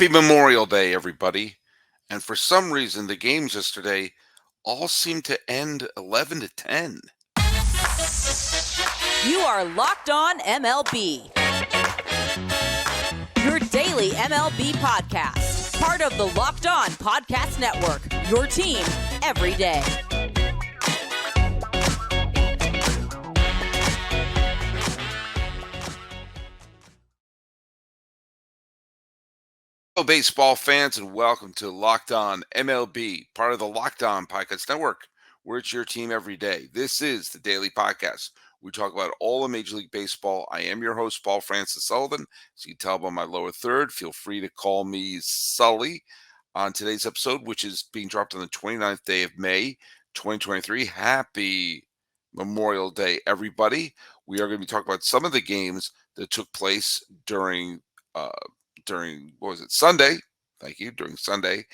Happy Memorial Day, everybody. And for some reason, the games yesterday all seemed to end 11 to 10. You are Locked On MLB, your daily MLB podcast. Part of the Locked On Podcast Network, your team every day. Hello, baseball fans, and welcome to Locked On MLB, part of the Locked On Podcast Network, where it's your team every day. This is the daily podcast. We talk about all of Major League Baseball. I am your host, Paul Francis Sullivan. As you can tell by my lower third, feel free to call me Sully on today's episode, which is being dropped on the 29th day of May, 2023. Happy Memorial Day, everybody. We are going to be talking about some of the games that took place during Sunday. Thank you, during Sunday.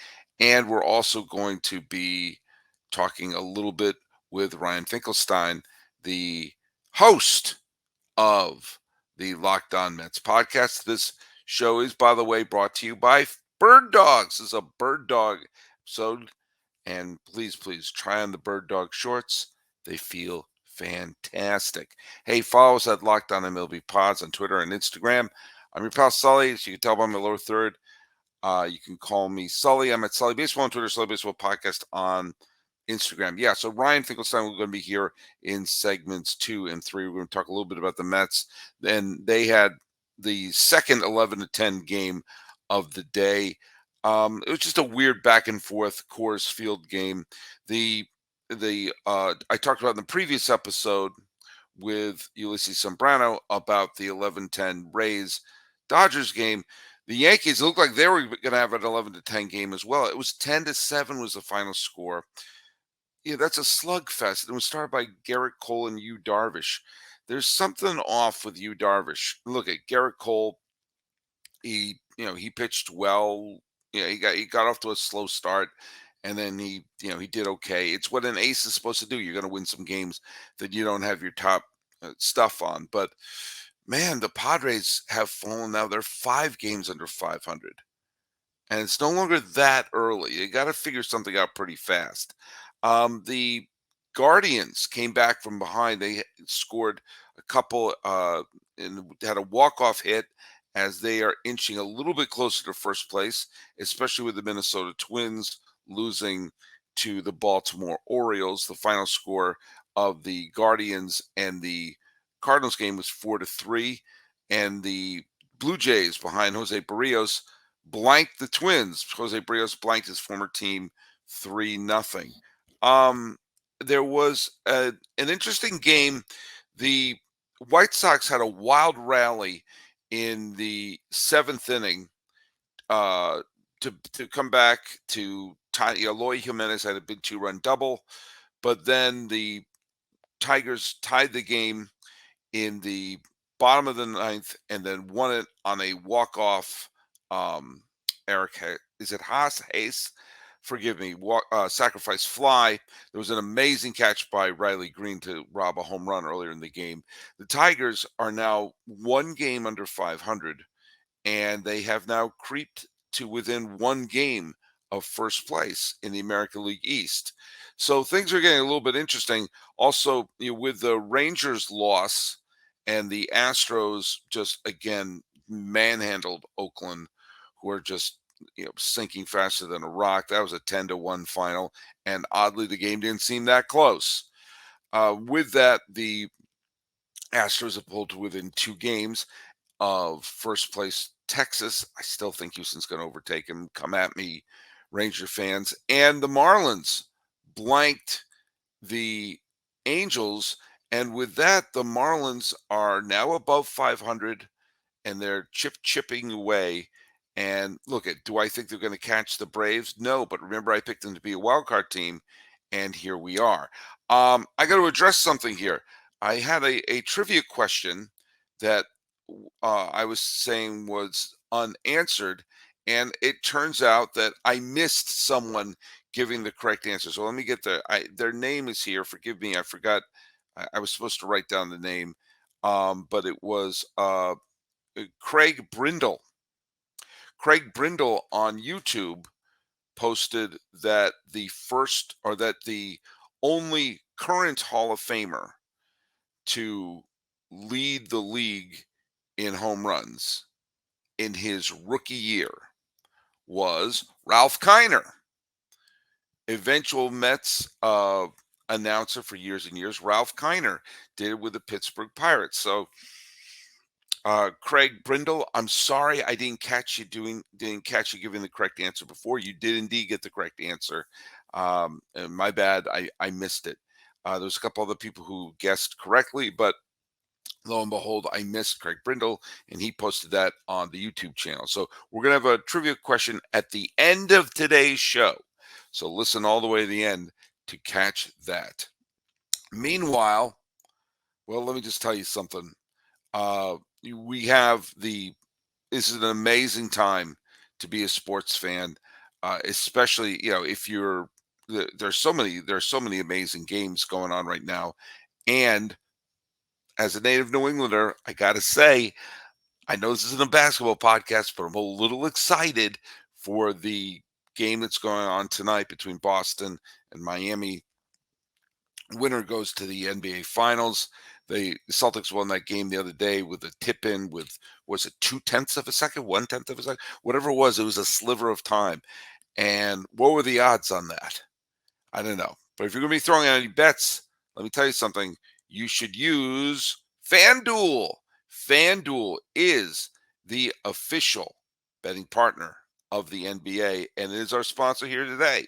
And we're also going to be talking a little bit with Ryan Finkelstein, the host of the Locked On Mets podcast. This show is, by the way, brought to you by Bird Dogs. This is a Bird Dog episode. And please try on the Bird Dog shorts. They feel fantastic. Hey, follow us at Locked On MLB Pods on Twitter and Instagram. I'm your pal Sully, as you can tell by my lower third. You can call me Sully. I'm at Sully Baseball on Twitter, Sully Baseball Podcast on Instagram. Yeah, so Ryan Finkelstein, we're going to be here in segments 2 and 3. We're going to talk a little bit about the Mets. Then they had the second 11 to 10 game of the day. It was just a weird back and forth Coors Field game. I talked about in the previous episode with Ulysses Sombrano about the 11-10 Rays Dodgers game. The Yankees looked like they were going to have an 11 to 10 game as well. It was 10-7 was the final score. Yeah, that's a slugfest. It was started by Garrett Cole and Yu Darvish. There's something off with Yu Darvish. Look at Garrett Cole. He pitched well. Yeah, he got off to a slow start, and then he did okay. It's what an ace is supposed to do. You're going to win some games that you don't have your top stuff on. But man, the Padres have fallen now. They're 5 games under 500, and it's no longer that early. You got to figure something out pretty fast. The Guardians came back from behind. They scored a couple and had a walk-off hit as they are inching a little bit closer to first place, especially with the Minnesota Twins losing to the Baltimore Orioles. The final score of the Guardians and the Cardinals game was 4-3, and the Blue Jays behind Jose Barrios blanked the Twins. Jose Barrios blanked his former team 3-0. There was an interesting game. The White Sox had a wild rally in the 7th inning to come back to tie. Eloy Jimenez had a big 2-run double, but then the Tigers tied the game in the bottom of the 9th and then won it on a walk-off. Eric, is it Hayes? Forgive me, sacrifice fly. There was an amazing catch by Riley Green to rob a home run earlier in the game. The Tigers are now 1 game under 500, and they have now creeped to within 1 game of first place in the American League East. So things are getting a little bit interesting. Also, with the Rangers loss and the Astros just again manhandled Oakland, who are just sinking faster than a rock. That was a 10-1 final, and oddly, the game didn't seem that close. With that, the Astros have pulled to within 2 games of first place Texas. I still think Houston's going to overtake him. Come at me, Ranger fans. And the Marlins blanked the Angels, and with that, the Marlins are now above 500, and they're chipping away. And look, do I think they're going to catch the Braves? No, but remember, I picked them to be a wild card team, and here we are. I got to address something here. I had a trivia question that I was saying was unanswered, and it turns out that I missed someone giving the correct answer. So let me get their name is here. Forgive me, I forgot. I was supposed to write down the name, but it was Craig Brindle. Craig Brindle on YouTube posted that the only current Hall of Famer to lead the league in home runs in his rookie year was Ralph Kiner, eventual Mets announcer for years and years. Ralph Kiner did it with the Pittsburgh Pirates. So, Craig Brindle, I'm sorry I didn't catch you giving the correct answer before. You did indeed get the correct answer. And my bad, I missed it. There's a couple other people who guessed correctly, but lo and behold, I missed Craig Brindle, and he posted that on the YouTube channel. So we're going to have a trivia question at the end of today's show. So listen all the way to the end to catch that. Meanwhile, well, let me just tell you something. Uh, we have this is an amazing time to be a sports fan, especially if there's so many amazing games going on right now, and as a native New Englander, I got to say, I know this isn't a basketball podcast, but I'm a little excited for the game that's going on tonight between Boston and Miami. Winner goes to the NBA Finals. The Celtics won that game the other day with a tip in with, was it 2/10 of a second, 1/10 of a second, whatever it was a sliver of time. And what were the odds on that? I don't know. But if you're going to be throwing out any bets, let me tell you something. You should use FanDuel. FanDuel is the official betting partner of the NBA and it is our sponsor here today.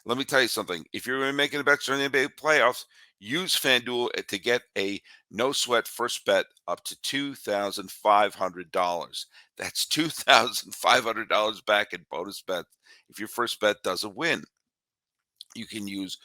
Let me tell you something. If you're going to be making a bet during the NBA playoffs, use FanDuel to get a no sweat first bet up to $2,500. That's $2,500 back in bonus bets if your first bet doesn't win. You can use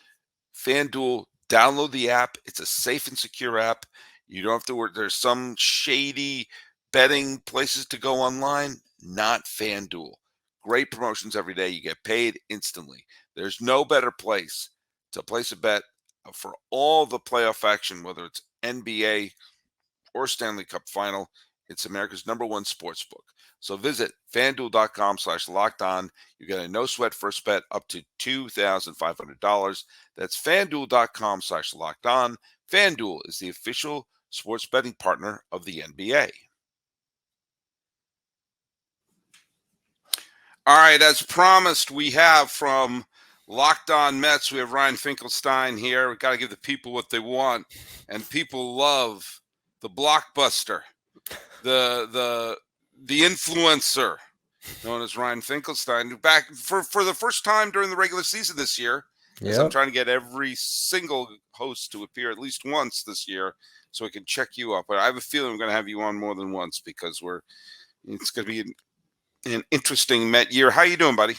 FanDuel, download the app. It's a safe and secure app. You don't have to worry. There's some shady betting places to go online, not FanDuel. Great promotions every day. You get paid instantly. There's no better place to place a bet for all the playoff action, whether it's NBA or Stanley Cup final. It's America's #1 sports book. So visit fanduel.com/locked on. You get a no sweat first bet up to $2,500. That's fanduel.com/locked on. FanDuel is the official sports betting partner of the NBA. All right, as promised, we have from Locked On Mets, we have Ryan Finkelstein here. We've got to give the people what they want, and people love the blockbuster, the influencer known as Ryan Finkelstein, back for the first time during the regular season this year. As I'm trying to get every single host to appear at least once this year, so we can check you up. But I have a feeling we're going to have you on more than once because it's going to be an interesting Met year. How you doing, buddy?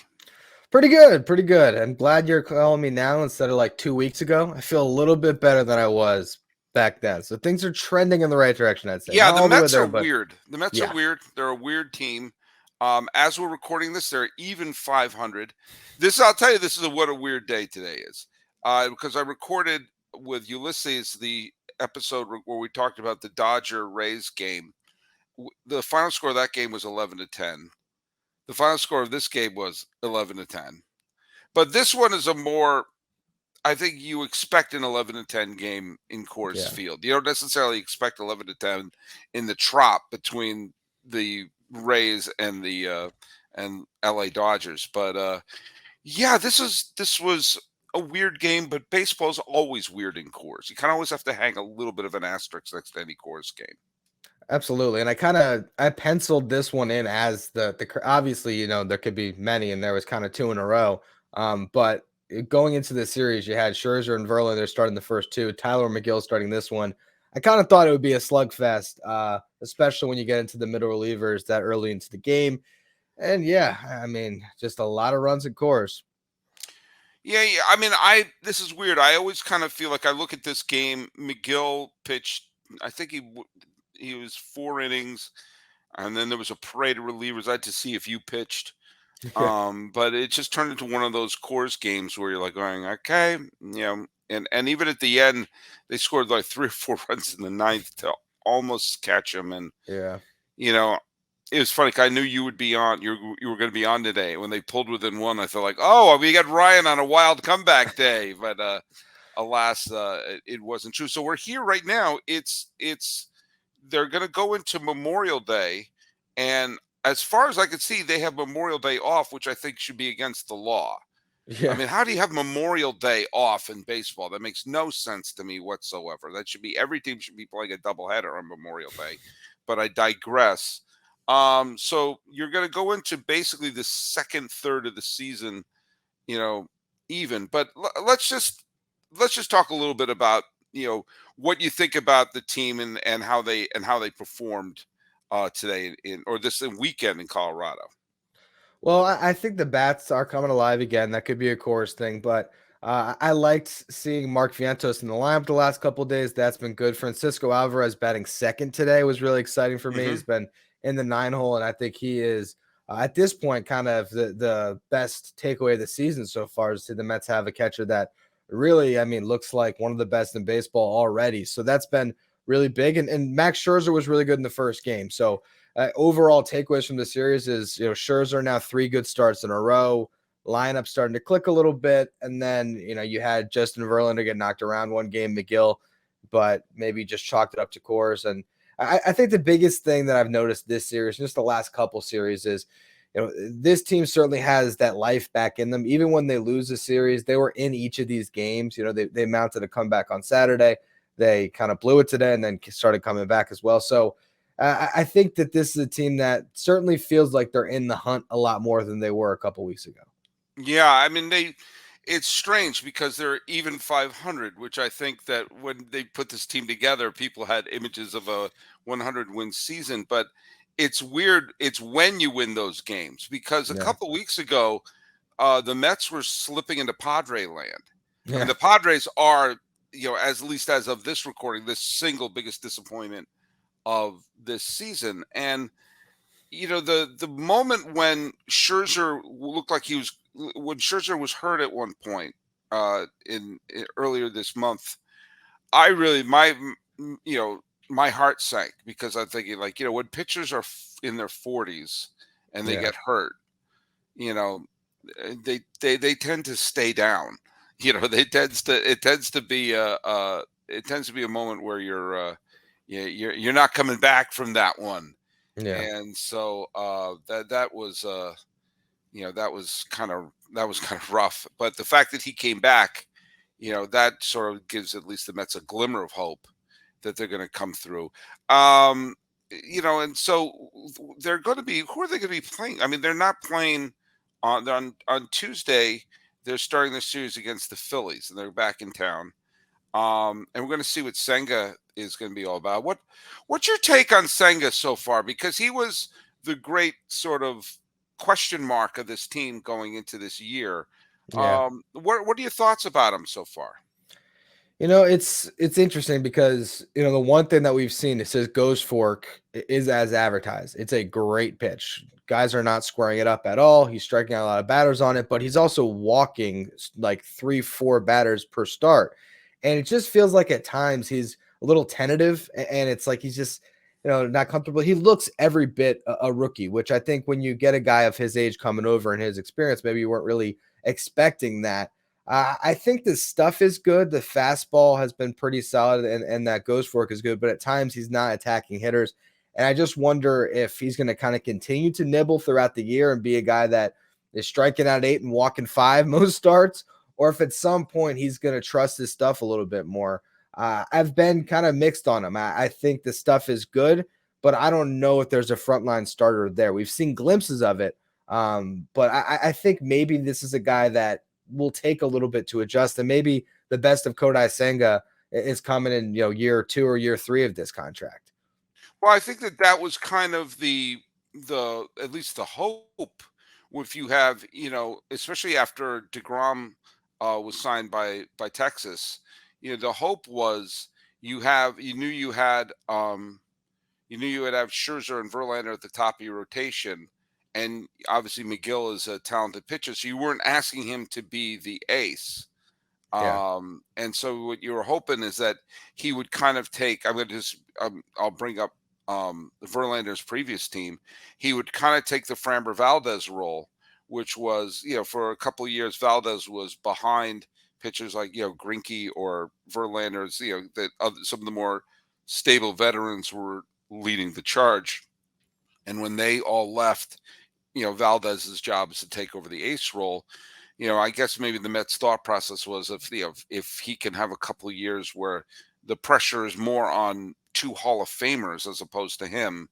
Pretty good, pretty good. I'm glad you're calling me now instead of like 2 weeks ago. I feel a little bit better than I was back then. So things are trending in the right direction, I'd say. Yeah, Not the all the way Mets there, are but weird. The Mets are weird. They're a weird team. As we're recording this, they're even 500. I'll tell you, what a weird day today is. Because I recorded with Ulysses the episode where we talked about the Dodger Rays game. The final score of that game was 11-10. The final score of this game was 11-10. But this one is I think you expect an 11-10 game in Coors Field. You don't necessarily expect 11-10 in the Trop between the Rays and the and LA Dodgers. But this was a weird game. But baseball's always weird in Coors. You kind of always have to hang a little bit of an asterisk next to any Coors game. Absolutely. And I penciled this one in as the obviously, there could be many, and there was kind of two in a row. But going into this series, you had Scherzer and Verlander starting the first two, Tyler McGill starting this one. I kind of thought it would be a slugfest, especially when you get into the middle relievers that early into the game. And just a lot of runs at Coors. Yeah. I mean, this is weird. I always kind of feel like I look at this game. McGill pitched. I think he was 4 innings, and then there was a parade of relievers. I had to see if you pitched. But it just turned into one of those Coors games where you're like going, okay, and even at the end, they scored like 3 or 4 runs in the ninth to almost catch them. And, it was funny 'cause I knew you would be on. You were going to be on today. When they pulled within one, I felt like, oh, we got Ryan on a wild comeback day. But alas, it wasn't true. So we're here right now. It's they're going to go into Memorial Day, and as far as I can see, they have Memorial Day off, which I think should be against the law. I Yeah. mean, how do you have Memorial Day off in baseball? That makes no sense to me whatsoever. That should be every team should be playing a doubleheader on Memorial Day. But I digress. So you're going to go into basically the second third of the season, you know, even. But let's just talk a little bit about what you think about the team and how they performed today in or this weekend in Colorado. Well, I think the bats are coming alive again. That could be a chorus thing, but I liked seeing Mark Vientos in the lineup the last couple of days. That's been good. Francisco Alvarez batting second today was really exciting for me. Hmm. He's been in the 9 hole, and I think he is at this point kind of the best takeaway of the season so far. To see the Mets have a catcher that really, I mean, looks like one of the best in baseball already. So that's been really big. And Max Scherzer was really good in the first game. So overall takeaways from the series is, Scherzer now 3 good starts in a row, lineup starting to click a little bit, and then you had Justin Verlander get knocked around one game, McGill, but maybe just chalked it up to course. And I think the biggest thing that I've noticed this series, just the last couple series, is this team certainly has that life back in them. Even when they lose a series, they were in each of these games. They mounted a comeback on Saturday. They kind of blew it today and then started coming back as well. So I think that this is a team that certainly feels like they're in the hunt a lot more than they were a couple weeks ago. Yeah, I mean it's strange because they're even 500, which I think that when they put this team together, people had images of a 100 win season, but it's weird. It's when you win those games because a Yeah. couple weeks ago, the Mets were slipping into Padre land. I mean, Yeah. the Padres are, as at least as of this recording, the single biggest disappointment of this season. And the moment when Scherzer looked like he was when Scherzer was hurt at one point in earlier this month, I really my heart sank because I'm thinking like when pitchers are in their 40s and they Yeah. get hurt, you know they tend to stay down. They tends to it tends to be it tends to be a moment where you're not coming back from that one. Yeah. And so that was that was kind of rough. But the fact that he came back, that sort of gives at least the Mets a glimmer of hope that they're going to come through. Um, and so they're going to be who are they going to be playing? I mean, they're not playing on Tuesday. They're starting their series against the Phillies, and they're back in town. And we're going to see what Senga is going to be all about. What's your take on Senga so far? Because he was the great sort of question mark of this team going into this year. Yeah. What are your thoughts about him so far? It's interesting because the one thing that we've seen, it says Ghost Fork is as advertised. It's a great pitch. Guys are not squaring it up at all. He's striking out a lot of batters on it, but he's also walking like 3-4 batters per start. And it just feels like at times he's a little tentative and it's like he's just not comfortable. He looks every bit a rookie, which I think when you get a guy of his age coming over and his experience, maybe you weren't really expecting that. I think the stuff is good. The fastball has been pretty solid, and that Ghost Fork is good, but at times he's not attacking hitters. And I just wonder if he's going to kind of continue to nibble throughout the year and be a guy that is striking out 8 and walking 5 most starts, or if at some point he's going to trust his stuff a little bit more. I've been kind of mixed on him. I think the stuff is good, but I don't know if there's a frontline starter there. We've seen glimpses of it, but I think maybe this is a guy that will take a little bit to adjust, and maybe the best of Kodai Senga is coming in year 2 or year 3 of this contract. Well, I think that was kind of the at least the hope. If you have especially after DeGrom was signed by Texas, the hope was you knew you would have Scherzer and Verlander at the top of your rotation, and obviously McGill is a talented pitcher, so you weren't asking him to be the ace. Yeah. And so what you were hoping is that he would kind of take. I'm going to just I'll bring up Verlander's previous team, he would kind of take the Framber Valdez role, which was, for a couple of years, Valdez was behind pitchers like, Greinke or Verlander's, that some of the more stable veterans were leading the charge. And when they all left, Valdez's job is to take over the ace role. I guess maybe the Mets' thought process was if he can have a couple of years where the pressure is more on two Hall of Famers as opposed to him,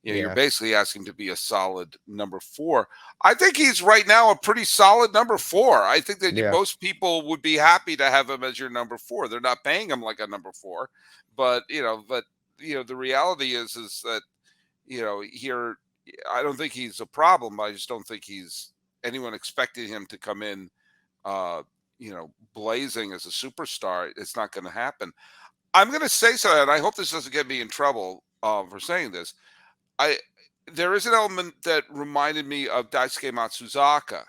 you're Yeah. basically asking to be a solid number 4. I think he's right now a pretty solid number 4. I think that Yeah. most people would be happy to have him as your number 4. They're not paying him like a number 4, but the reality is that here, I don't think he's a problem. I just don't think he's anyone expecting him to come in, blazing as a superstar. It's not going to happen. I'm going to say so, and I hope this doesn't get me in trouble for saying this. There is an element that reminded me of Daisuke Matsuzaka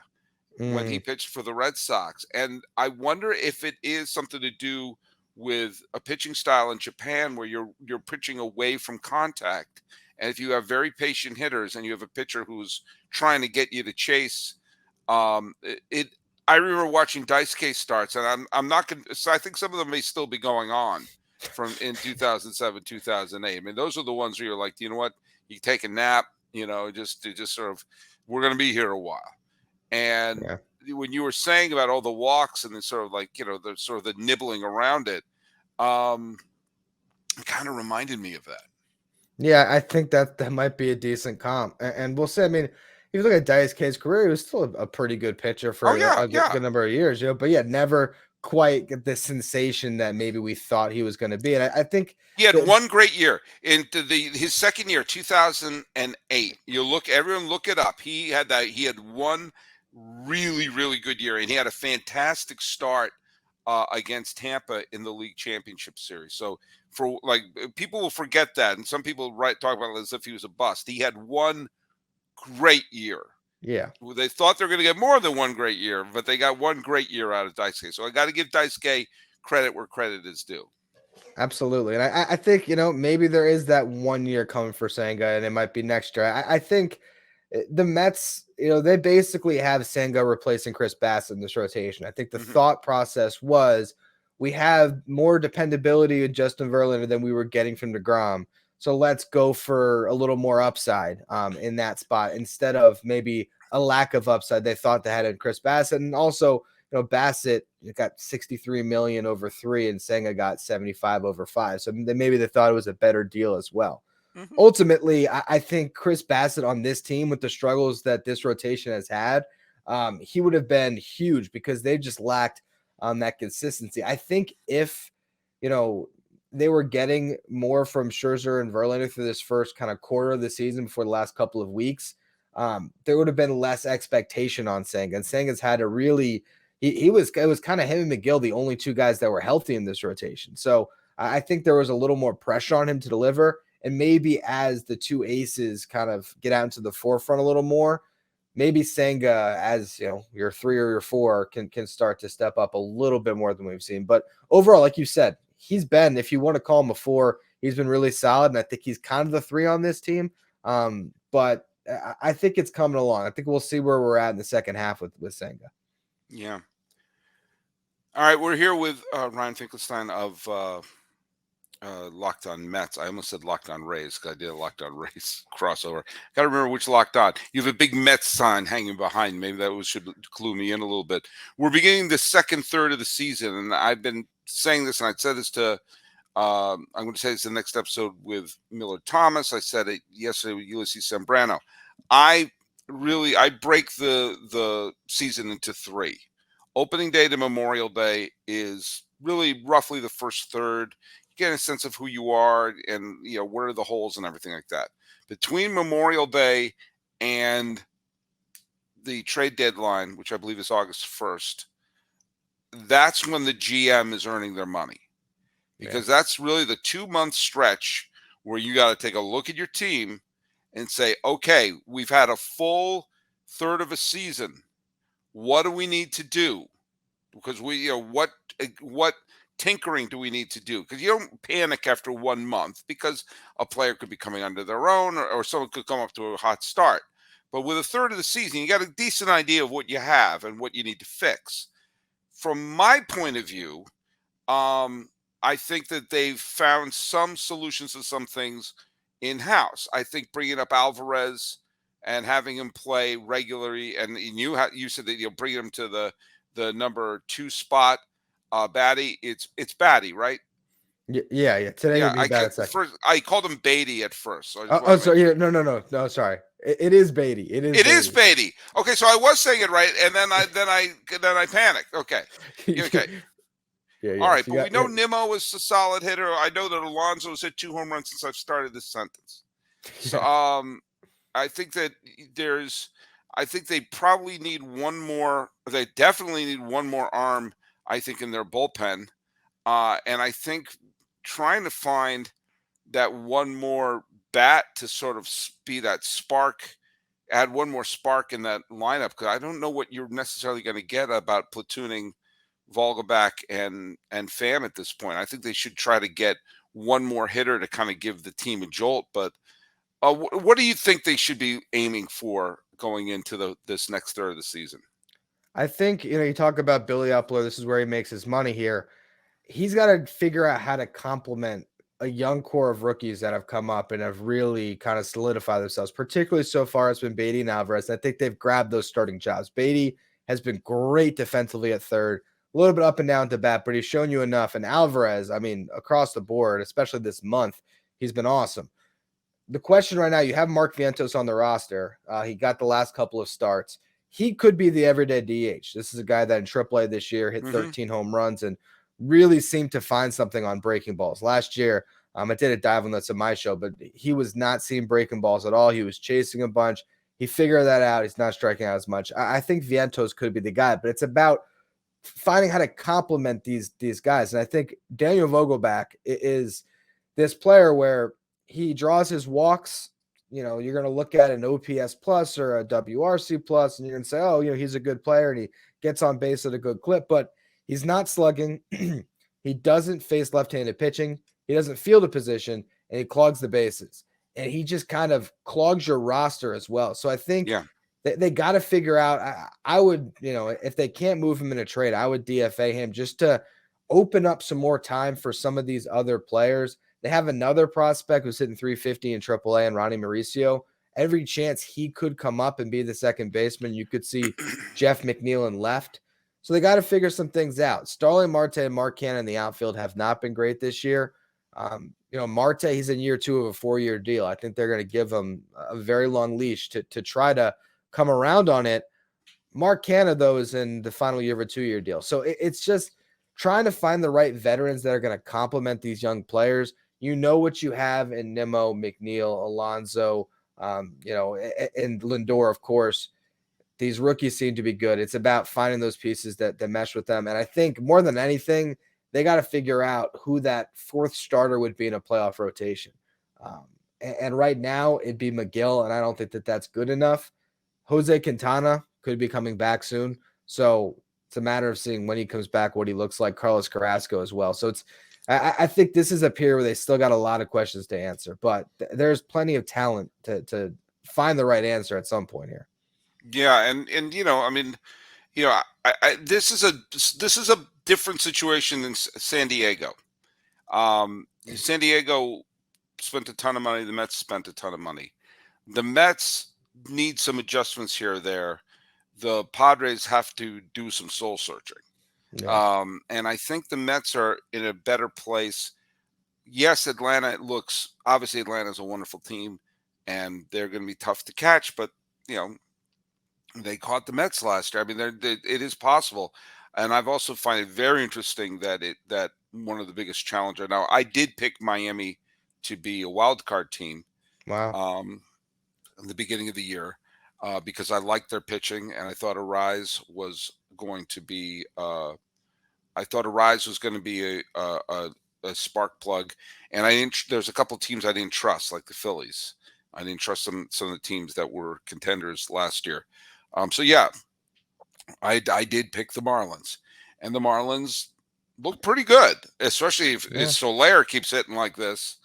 when he Mm, pitched for the Red Sox, and I wonder if it is something to do with a pitching style in Japan where you're pitching away from contact, and if you have very patient hitters and you have a pitcher who's trying to get you to chase, it I remember watching Daisuke starts, and I'm not going. So I think some of them may still be going on from in 2007, 2008. I mean, those are the ones where you're like, you know what, you take a nap, just sort of, we're going to be here a while. And yeah. when you were saying about all the walks and the sort of like, the sort of the nibbling around it, it kind of reminded me of that. Yeah, I think that might be a decent comp. And we'll see. I mean, if you look at Daisuke's career, he was still a pretty good pitcher Oh for yeah, a good, yeah. good number of years, but yeah, never quite get the sensation that maybe we thought he was going to be. And I think He had that, one great year into his second year, 2008. Everyone look it up. He had one really, really good year, and he had a fantastic start against Tampa in the league championship series. So for like, people will forget that, and some people talk about it as if he was a bust. He had one great year. yeah. They thought they were going to get more than one great year, but they got one great year out of Daisuke. So I got to give Daisuke credit where credit is due. Absolutely. And I think, maybe there is that 1 year coming for Senga and it might be next year. I think the Mets, they basically have Senga replacing Chris Bassett in this rotation. I think the Mm-hmm. thought process was we have more dependability with Justin Verlander than we were getting from DeGrom. So let's go for a little more upside in that spot instead of maybe a lack of upside they thought they had in Chris Bassett. And also, Bassett got 63 million over 3 and Senga got 75 over 5. So maybe they thought it was a better deal as well. Mm-hmm. Ultimately, I think Chris Bassett on this team with the struggles that this rotation has had, he would have been huge because they just lacked that consistency. I think if, they were getting more from Scherzer and Verlander through this first kind of quarter of the season before the last couple of weeks, there would have been less expectation on Senga. And Senga's had a really it was kind of him and McGill, the only two guys that were healthy in this rotation. So I think there was a little more pressure on him to deliver. And maybe as the two aces kind of get out into the forefront a little more, maybe Senga as your 3 or your 4 can start to step up a little bit more than we've seen. But overall, like you said, he's been, if you want to call him a 4, he's been really solid. And I think he's kind of the 3 on this team. But I think it's coming along. I think we'll see where we're at in the second half with Senga. Yeah. All right, we're here with Ryan Finkelstein of Locked On Mets. I almost said Locked On Rays because I did a Locked On Rays crossover. Got to remember which Locked On. You have a big Mets sign hanging behind. Maybe that should clue me in a little bit. We're beginning the second third of the season, and I've been saying this, and I said this to. I'm going to say this in the next episode with Miller Thomas. I said it yesterday with Ulysses Sembrano. I break the season into 3. Opening day to Memorial Day is really roughly the first third. You get a sense of who you are and where are the holes and everything like that. Between Memorial Day and the trade deadline, which I believe is August 1st, that's when the GM is earning their money. Because that's really the 2-month stretch where you got to take a look at your team and say, okay, we've had a full third of a season. What do we need to do? Because what tinkering do we need to do? Because you don't panic after 1 month because a player could be coming under their own, or someone could come up to a hot start. But with a third of the season, you got a decent idea of what you have and what you need to fix. From my point of view, I think that they've found some solutions to some things in house. I think bringing up Alvarez and having him play regularly, and you said that you'll bring him to the number 2 spot. Batty, it's Batty, right? Yeah. Today Yeah, would be bad at second. first I called him Beatty at first. So I just Oh, want to make sorry. sure. Yeah, no. Sorry. It is Beatty. It is. It is Beatty. Beatty. Okay, so I was saying it right, and then I panicked. Okay, okay. All Yeah. right, So but you we got, know Nimmo is a solid hitter. I know that Alonso's hit 2 home runs since I've started this sentence. So yeah. I think that I think they probably need one more. They definitely need one more arm. I think in their bullpen, and I think trying to find that one more bat to sort of be that spark, add one more spark in that lineup, because I don't know what you're necessarily going to get about platooning Volgaback and Pham at this point. I think they should try to get one more hitter to kind of give the team a jolt. But what do you think they should be aiming for going into this next third of the season? I think you talk about Billy Upler. This is where he makes his money here. He's got to figure out how to complement a young core of rookies that have come up and have really kind of solidified themselves. Particularly so far, it's been Beatty and Alvarez. I think they've grabbed those starting jobs. Beatty has been great defensively at third, a little bit up and down to bat, but he's shown you enough. And Alvarez, I mean, across the board, especially this month, he's been awesome. The question right now, you have Mark Vientos on the roster. He got the last couple of starts. He could be the everyday DH. This is a guy that in AAA this year hit 13 home runs and really seemed to find something on breaking balls. Last year, I did a dive on this in my show, but he was not seeing breaking balls at all. He was chasing a bunch. He figured that out. He's not striking out as much. I think Vientos could be the guy, but it's about finding how to complement these guys. And I think Daniel Vogelback is this player where he draws his walks. You're going to look at an OPS plus or a WRC plus, and you're going to say, oh, he's a good player and he gets on base at a good clip, but he's not slugging. He doesn't face left-handed pitching. He doesn't field a position, and he clogs the bases. And he just kind of clogs your roster as well. So I think they got to figure out. I would, if they can't move him in a trade, I would DFA him just to open up some more time for some of these other players. They have another prospect who's hitting 350 in AAA, and Ronnie Mauricio. Every chance he could come up and be the second baseman. You could see Jeff McNeil in left. So they got to figure some things out. Starling Marte and Mark Cannon in the outfield have not been great this year. Marte, he's in year 2 of a 4-year deal. I think they're going to give him a very long leash to try to come around on it. Mark Cannon, though, is in the final year of a 2-year deal. So it's just trying to find the right veterans that are going to complement these young players. You know what you have in Nimmo, McNeil, Alonso, and Lindor, of course. These rookies seem to be good. It's about finding those pieces that mesh with them. And I think more than anything, they got to figure out who that fourth starter would be in a playoff rotation. And right now, it'd be McGill, and I don't think that that's good enough. Jose Quintana could be coming back soon. So it's a matter of seeing when he comes back, what he looks like. Carlos Carrasco as well. So I think this is a period where they still got a lot of questions to answer, but there's plenty of talent to find the right answer at some point here. Yeah, and this is a different situation than San Diego. San Diego spent a ton of money. The Mets spent a ton of money. The Mets need some adjustments here or there. The Padres have to do some soul searching. Yeah. And I think the Mets are in a better place. Yes, Atlanta's a wonderful team, and they're going to be tough to catch, but they caught the Mets last year. I mean, it is possible. And I've also find it very interesting that one of the biggest challenger. Now, I did pick Miami to be a wild card team. Wow. In the beginning of the year, because I liked their pitching, and I thought Arise was going to be. I thought Arise was going to be a spark plug, and I didn't. There's a couple teams I didn't trust, like the Phillies. I didn't trust some of the teams that were contenders last year. So yeah, I did pick the Marlins, and the Marlins looked pretty good, especially if Yeah. Soler keeps hitting like this.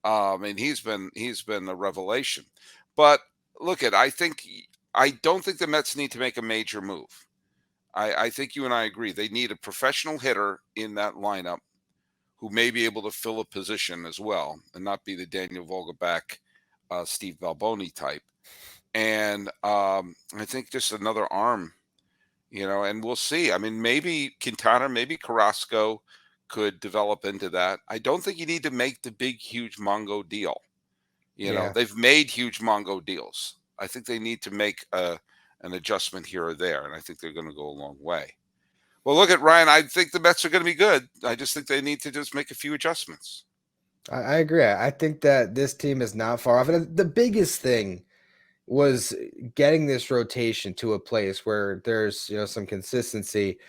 And he's been a revelation. But look at, I don't think the Mets need to make a major move. I think you and I agree. They need a professional hitter in that lineup who may be able to fill a position as well and not be the Daniel Vogelback, Steve Balboni type. And I think just another arm, and we'll see. I mean, maybe Quintana, maybe Carrasco could develop into that. I don't think you need to make the big, huge Mongo deal. Yeah. They've made huge Mongo deals. I think they need to make an adjustment here or there, and I think they're going to go a long way. Well, look at Ryan. I think the Mets are going to be good. I just think they need to just make a few adjustments. I agree. I think that this team is not far off. And the biggest thing was getting this rotation to a place where there's some consistency.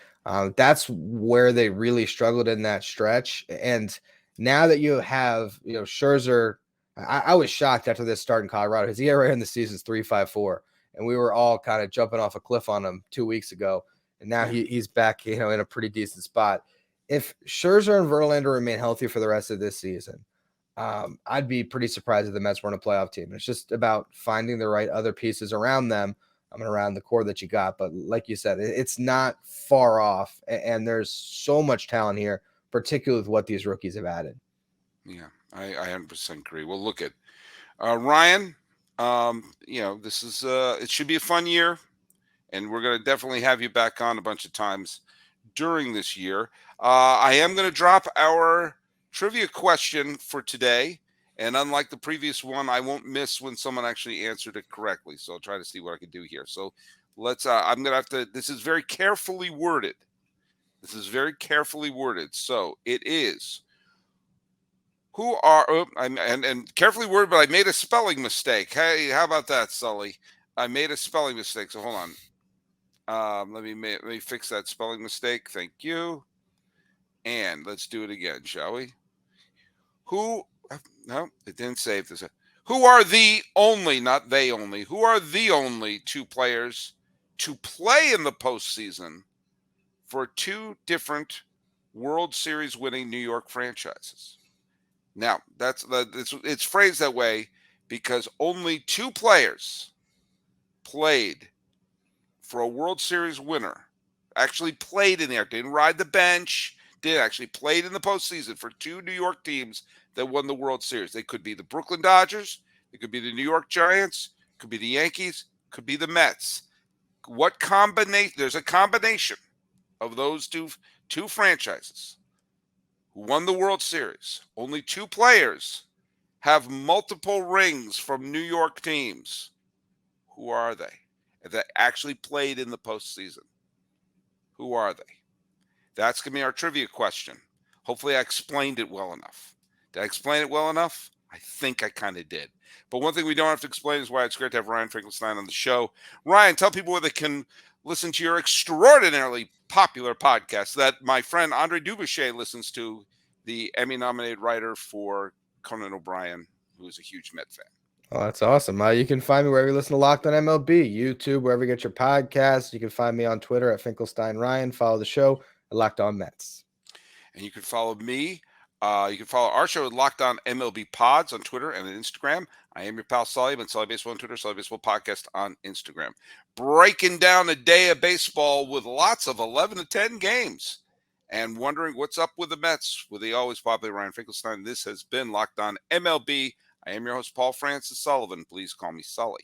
That's where they really struggled in that stretch. And now that you have Scherzer, I was shocked after this start in Colorado. His ERA in the season is 3.54, and we were all kind of jumping off a cliff on him 2 weeks ago. And now he's back, in a pretty decent spot. If Scherzer and Verlander remain healthy for the rest of this season, I'd be pretty surprised if the Mets weren't a playoff team. It's just about finding the right other pieces around them, around the core that you got. But like you said, it's not far off, and there's so much talent here, particularly with what these rookies have added. Yeah, I 100% agree. Well, look at Ryan. This is it should be a fun year, and we're going to definitely have you back on a bunch of times during this year. I am going to drop our trivia question for today. And unlike the previous one, I won't miss when someone actually answered it correctly. So I'll try to see what I can do here. So I'm going to have to, this is very carefully worded. So it is, and carefully worded, but I made a spelling mistake. Hey, how about that, Sully? I made a spelling mistake. So hold on. Let me fix that spelling mistake. Thank you. And let's do it again, shall we? No, it didn't save this. Who are the only, not they only, who are the only two players to play in the postseason for two different World Series winning New York franchises? Now, it's phrased that way because only two players played for a World Series winner, actually played in there, didn't ride the bench, actually played in the postseason for two New York teams that won the World Series. They could be the Brooklyn Dodgers, it could be the New York Giants, could be the Yankees, could be the Mets. What combination? There's a combination of those two franchises who won the World Series. Only two players have multiple rings from New York teams. Who are they? That actually played in the postseason. Who are they? That's going to be our trivia question. Hopefully I explained it well enough. Did I explain it well enough? I think I kind of did. But one thing we don't have to explain is why it's great to have Ryan Finkelstein on the show. Ryan, tell people where they can listen to your extraordinarily popular podcast that my friend Andre Dubuchet listens to, the Emmy-nominated writer for Conan O'Brien, who is a huge Met fan. Oh, that's awesome. You can find me wherever you listen to Locked on MLB, YouTube, wherever you get your podcasts. You can find me on Twitter at Finkelstein Ryan. Follow the show at Locked on Mets. And you can follow me. You can follow our show at Locked On MLB Pods on Twitter and on Instagram. I am your pal Sully. I'm at Sully Baseball on Twitter, Sully Baseball Podcast on Instagram. Breaking down a day of baseball with lots of 11 to 10 games and wondering what's up with the Mets with the always popular Ryan Finkelstein. This has been Locked On MLB. I am your host, Paul Francis Sullivan. Please call me Sully.